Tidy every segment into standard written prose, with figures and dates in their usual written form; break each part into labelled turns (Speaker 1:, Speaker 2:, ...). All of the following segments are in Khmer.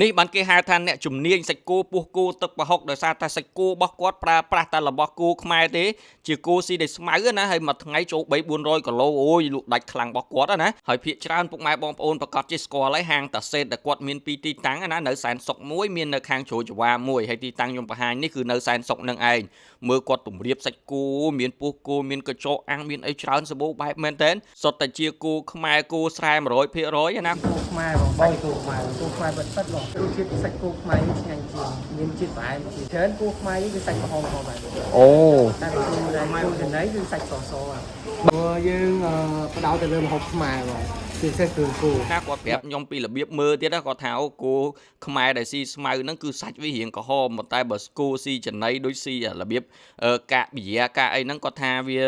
Speaker 1: នេះបានគេហៅថាអ្នកជំនាញសាច់គោពោះគោទឹកប្រហុកដោយសារតែសាច់គោរបស់គាត់ប្រើប្រាស់តែរបស់គោខ្មែរទេជាគោស៊ីដែលស្មៅណាហើយមួយថ្ងៃចូល300-400គីឡូអូយលក់ដាច់ខ្លាំងរបស់គាត់ណាហើយភាគច្រើនពុកម៉ែបងប្អូនប្រកាសជាស្គាល់ហើយហាងតាសេតដែលគាត់មានពីរទីតាំងណានៅសែនសុកមួយមាននៅខាងជ្រោយចង្វាមួយហើយទីតាំងខ្ញុំបង្ហាញនេះគឺនៅសែនសុកនឹងឯងមើលគាត់ពម្រាបសាច់គោមានពោះគោមានកញ្ចក់អាំងមានអីច្រើនសម្បូរបែបមែនតើសុទ្ធតែជាគោខ្មែរគោស្រែ 100% ណា
Speaker 2: គោខ្មែរបងបាយគោខ្មែរបិទបិទបងរសជាតិសាច់គោខ្មែរឆ្ងាញ់ជាងមានជាតិប្រអែមជាច្រើនគោខ្មែរគឺសាច់ក្រហមបាទ
Speaker 1: អូ
Speaker 2: តែគោចំណីគឺសាច់សបើយើងបដោតទៅលើម្ហូបខ្មែរបងពិសេសគ្រឿងគោ
Speaker 1: ថាគាត់ប្រាប់ខ្ញុំពីរបៀបមើលទៀតណាគាត់ថាអូគោខ្មែរដែលស៊ីស្មៅហ្នឹងគឺសាច់វារៀងក្រហមប៉ុន្តែបើគោស៊ីចំណីដូចស៊ីរបៀបកាកបិយាកាអីហ្នឹងគាត់ថាវា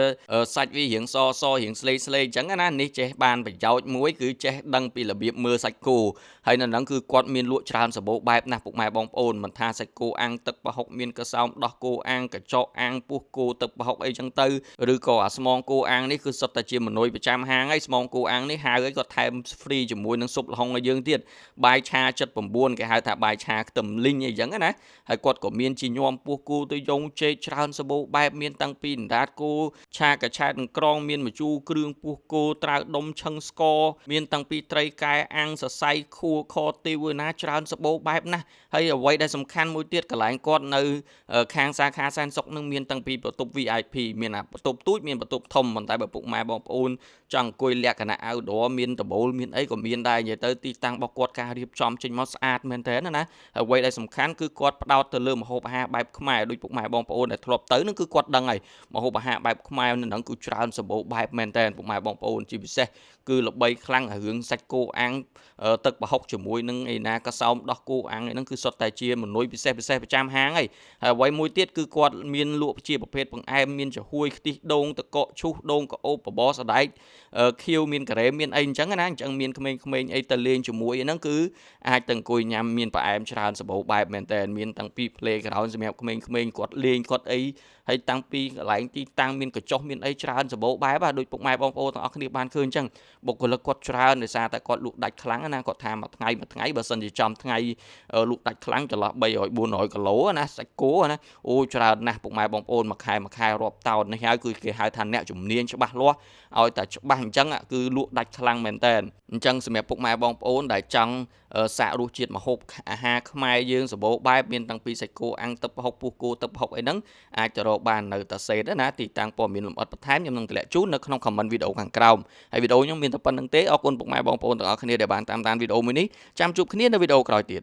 Speaker 1: សាច់វារៀងសរៀងស្លេកអញ្ចឹងណានេះចេះបានប្រយោជន៍មួយគឺចេះដឹងពីរបៀបមើលសាច់គោហើយនៅហ្នឹងគឺគាត់មានលក់ច្រើនសម្បូរបែបណាស់ពុកម៉ែបងប្អូនមិនថាសាច់គោអាំងទឹកប្រហុកមានកសោមដោះគោអាំងកញ្ចក់អាំងពោះគោទឹកប្រហុកអីចឹងទៅឬក៏អាស្មងគោអាំងនេះគឺសុទ្ធតែជាមនុយប្រចាំហាងហើយស្មងគោអាំងនេះហៅឲ្យគាត់ថែម free ជាមួយនឹងស៊ុបល្ហុងឲ្យយើងទៀតបាយឆា79គេហៅថាបាយឆាខ្ទឹមលីងអីចឹងណាហើយគាត់ក៏មានជាញោមពោះគោទៅយងចេកច្រើនសម្បូរបែបមានតាំងពីអណ្ដាតគោឆាកឆែតនឹងក្រងមានម្ជូរគ្រឿងពោះគោត្រាវដុំឆឹងស្ករមានតាំងពីត្រីកែអាំងសរសៃខួរខទីវណាច្រើនសម្បូរបែបណាស់ហើយអ្វីដែលសំខាន់មួយទៀតកន្លែងគាត់នៅខាងសាខាសែនសុកនឹងមានតាំងពីបន្ទប់ VIP មានបន្ទប់ទូចមានបន្ទប់ធំប៉ុន្តែបើពុកម៉ែបងប្អូនចង់អង្គុយលក្ខណៈ outdoor មានដបូលមានអីក៏មានដែរនិយាយទៅទីតាំងរបស់គាត់ការរៀបចំចេញមកស្អាតមែនទែនណាអ្វីដែលសំខាន់គឺគាត់ផ្ដោតទៅលើម្ហូបអាហារបែបខ្មែរដូចពុកម៉ែបងប្អូនដែលធ្លាប់ទៅនឹងគឺគាត់ដឹងហើយម្ហូបអាហារបែបខ្មែរនៅនឹងគឺច្រើនសម្បូរបែបមែនទែនពុកម៉ែបងប្អូនជាពិសេសគឺល្បីខ្លាំងរឿងសាច់គោអាំងទឹកប្រហុកជាមួយនឹងឯណាកសោមដោះគោអាំងហ្នឹងគឺសុទ្ធតែជាមនុយពិសេសប្រចាំហាងហើយអ្វីមួយទៀតគឺគាត់មានលក់ជាប្រភេទបង្អែមមានចំហួយខ្ទិះដូងតកកឈូសដូងកអូបបបរសដែកខៀវមានការ៉េមមានអីអញ្ចឹងណាអញ្ចឹងមានក្មេងៗអីទៅលេងជាមួយហ្នឹងគឺអាចទៅអង្គុយញ៉ាំមានផ្អែមច្រើនសម្បូរបែបមែនតើមានតាំងពី playground សម្រាប់ក្មេងៗគាត់លេងគាត់អីហើយតាំងពីកន្លែងទីតាំងមានកញ្ចុះមានអីច្រើនសម្បូរបែបដូចពុកម៉ែបងប្អូនទាំងអស់គ្នាបានឃើញអញ្ចឹងបុគ្គលិកគាត់ច្រើនដោយសារតែគាត់លក់ដាច់ខ្លាំងណាគាត់ថាមួយថ្ងៃបើសិនជាចំថ្ងៃលក់ដាច់ខ្លាំងចន្លោះ300-400គីឡូណាសាច់គោណាអូច្រើនណាស់ពុកម៉ែបងប្អូនមួយខែរាប់តោននេះហើយគឺគេហៅថាអ្នកជំនាញច្បាស់លាស់ឲ្យតែច្បាស់អញ្ចឹងគឺលក់ដាច់ខ្លាំងមែនតើអញ្ចឹងសម្រាប់ពុកម៉ែបងប្អូនដែលចង់សាករសជាតិម្ហូបអាហារខ្មែរយើងសម្បូរបែបមានតាំងពីសាច់គោអាំងទឹកប្រហុកពោះគោទឹកប្រហុកអីហ្នឹងអាចទៅរកបាននៅតាសេតណាទីតាំងព័ត៌មានលម្អិតបន្ថែមខ្ញុំនឹងតម្លាក់ជូននៅក្នុង comment វីដេអូខាងក្រោមហើយវីដេអូខ្ញុំមានតែប៉ុណ្្នឹងទេអរគុណពុកម៉ែបងប្អូនទាំងអស់គ្នាដែលបានតាមដានវីដេអូមួយនេះចាំជួបគ្នានៅវីដេអូក្រោយទៀត